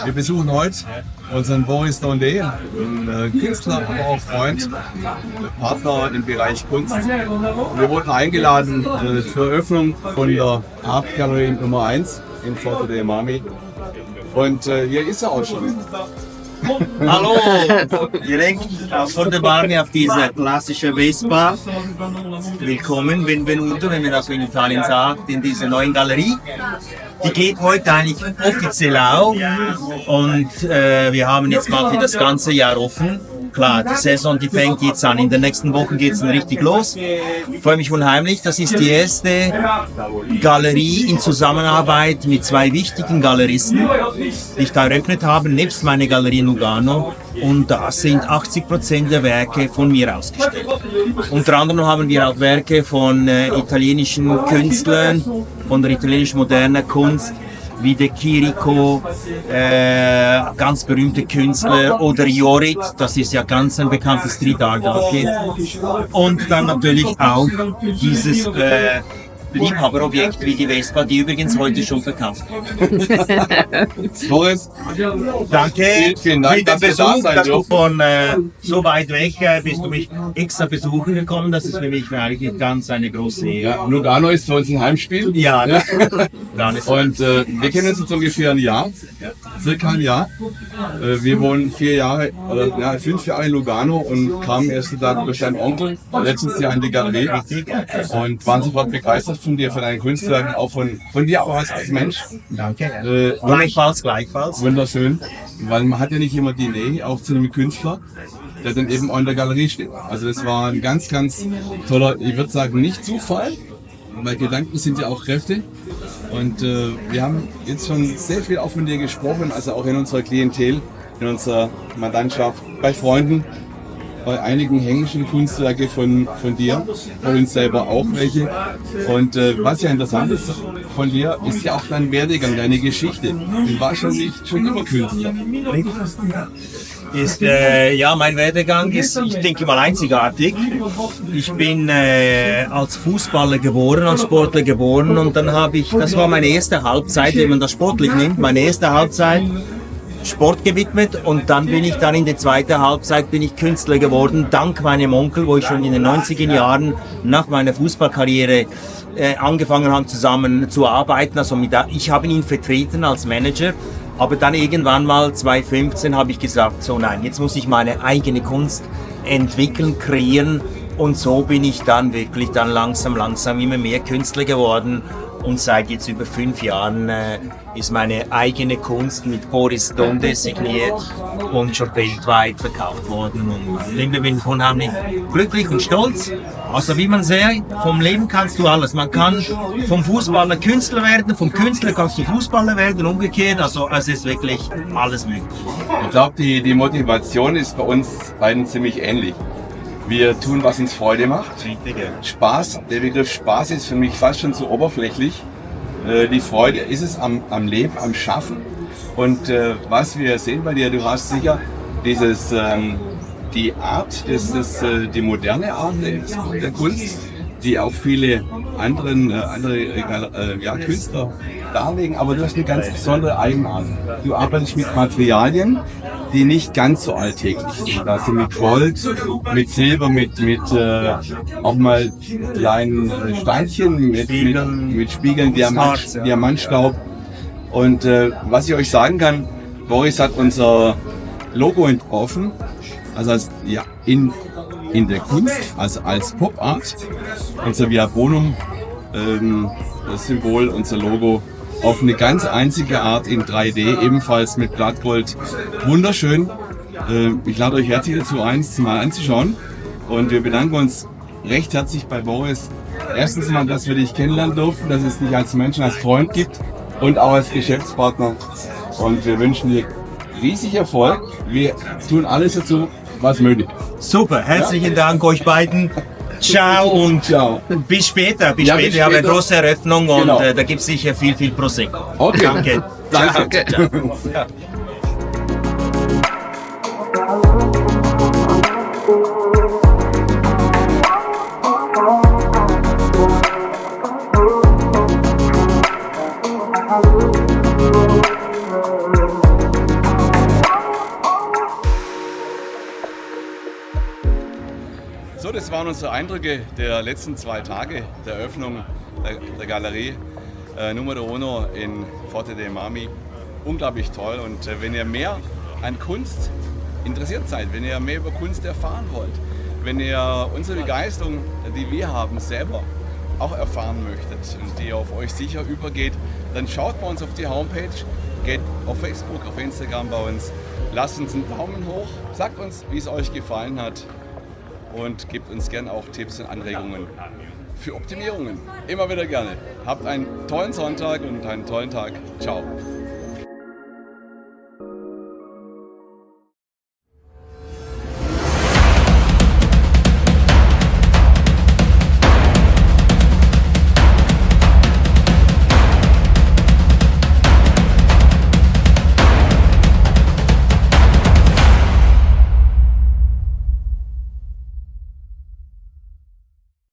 Wir besuchen heute unseren Boris Dondé, einen Künstler, aber auch Freund, Partner im Bereich Kunst. Wir wurden eingeladen zur Eröffnung von der Art Gallery Nummer 1 in Forte dei Marmi. Und hier ist er auch schon. Hallo, direkt aus Forte dei Marmi auf diese klassische Vespa. Willkommen, benvenuto, wenn man das in Italien sagt, in diese neuen Galerie. Die geht heute eigentlich offiziell auf und wir haben jetzt mal für das ganze Jahr offen. Klar, die Saison, die fängt jetzt an. In den nächsten Wochen geht es dann richtig los. Ich freue mich unheimlich. Das ist die erste Galerie in Zusammenarbeit mit zwei wichtigen Galeristen, die ich da eröffnet habe, nebst meiner Galerie Lugano. Und da sind 80% der Werke von mir ausgestellt. Unter anderem haben wir auch Werke von italienischen Künstlern, von der italienischen modernen Kunst, wie De Chirico, ganz berühmte Künstler, oder Jorit, das ist ja ganz ein bekanntes Street Art Artist. Und dann natürlich auch dieses Liebhaberobjekt wie die Vespa, die übrigens heute schon verkauft wird. Boris, Danke vielen Dank, für den Besuch, dass du von so weit weg bist du mich extra besuchen gekommen. Das ist für mich eigentlich ganz eine große Ehre. Ja, Lugano ist für uns ein Heimspiel. Ja, Ja. Und Wir kennen uns jetzt ungefähr ein Jahr, circa ein Jahr. Wir wohnen 5 Jahre in Lugano und kamen erst da durch einen Onkel letztes Jahr in die Galerie und waren sofort begeistert von dir, von deinen Künstlern, auch von dir auch als Mensch. danke. Gleichfalls. Wunderschön, weil man hat ja nicht immer die Nähe auch zu einem Künstler, der dann eben auch in der Galerie steht. Also das war ein ganz, ganz toller, ich würde sagen, nicht Zufall, weil Gedanken sind ja auch Kräfte. Und wir haben jetzt schon sehr viel auch von dir gesprochen, also auch in unserer Klientel, in unserer Mandantschaft, bei Freunden, bei einigen hängen schon Kunstwerke von dir, bei uns selber auch welche. Und was ja interessant ist von dir, ist ja auch dein Werdegang, deine Geschichte. Du warst schon immer Künstler. Mein Werdegang ist, ich denke mal, einzigartig. Ich bin als Fußballer geboren, als Sportler geboren, und dann das war meine erste Halbzeit, wenn man das sportlich nimmt, meine erste Halbzeit Sport gewidmet, und dann bin ich in der zweiten Halbzeit Künstler geworden, dank meinem Onkel, wo ich schon in den 90er Jahren nach meiner Fußballkarriere angefangen habe, zusammen zu arbeiten. Also ich habe ihn vertreten als Manager. Aber dann irgendwann mal 2015 habe ich gesagt, so nein, jetzt muss ich meine eigene Kunst entwickeln, kreieren, und so bin ich dann wirklich langsam immer mehr Künstler geworden, und seit jetzt über 5 Jahren ist meine eigene Kunst mit Boris Dondé signiert und schon weltweit verkauft worden, und ich bin unheimlich glücklich und stolz. Also wie man sieht, vom Leben kannst du alles. Man kann vom Fußballer Künstler werden, vom Künstler kannst du Fußballer werden, umgekehrt. Also es ist wirklich alles möglich. Ich glaube, die Motivation ist bei uns beiden ziemlich ähnlich. Wir tun, was uns Freude macht. Spaß, der Begriff Spaß ist für mich fast schon zu oberflächlich. Die Freude ist es am Leben, am Schaffen. Und was wir sehen bei dir, du hast sicher die Art, die moderne Art der Kunst, die auch viele andere Künstler darlegen, aber du hast eine ganz besondere Eigenart. Du arbeitest mit Materialien, die nicht ganz so alltäglich sind. Also mit Gold, mit Silber, mit auch mal kleinen Steinchen, mit Spiegeln, Diamantstaub. Und was ich euch sagen kann, Boris hat unser Logo entworfen, also in der Kunst, also als Pop-Art, unser Via Bonum, das Symbol, unser Logo, auf eine ganz einzige Art in 3D, ebenfalls mit Blattgold. Wunderschön. Ich lade euch herzlich dazu ein, es mal anzuschauen. Und wir bedanken uns recht herzlich bei Boris. Erstens mal, dass wir dich kennenlernen durften, dass es dich als Menschen, als Freund gibt und auch als Geschäftspartner. Und wir wünschen dir riesig Erfolg. Wir tun alles dazu, was möglich. Super, herzlichen Dank euch beiden. Ciao und bis später. Bis später. Wir haben eine große Eröffnung, und da gibt es sicher viel Prosecco. Okay. Danke. Danke. Ciao. So, das waren unsere Eindrücke der letzten 2 Tage der Eröffnung der Galerie Numero Uno in Forte dei Marmi. Unglaublich toll, und wenn ihr mehr an Kunst interessiert seid, wenn ihr mehr über Kunst erfahren wollt, wenn ihr unsere Begeisterung, die wir haben, selber auch erfahren möchtet und die auf euch sicher übergeht, dann schaut bei uns auf die Homepage, geht auf Facebook, auf Instagram bei uns, lasst uns einen Daumen hoch, sagt uns, wie es euch gefallen hat und gebt uns gerne auch Tipps und Anregungen für Optimierungen. Immer wieder gerne. Habt einen tollen Sonntag und einen tollen Tag. Ciao.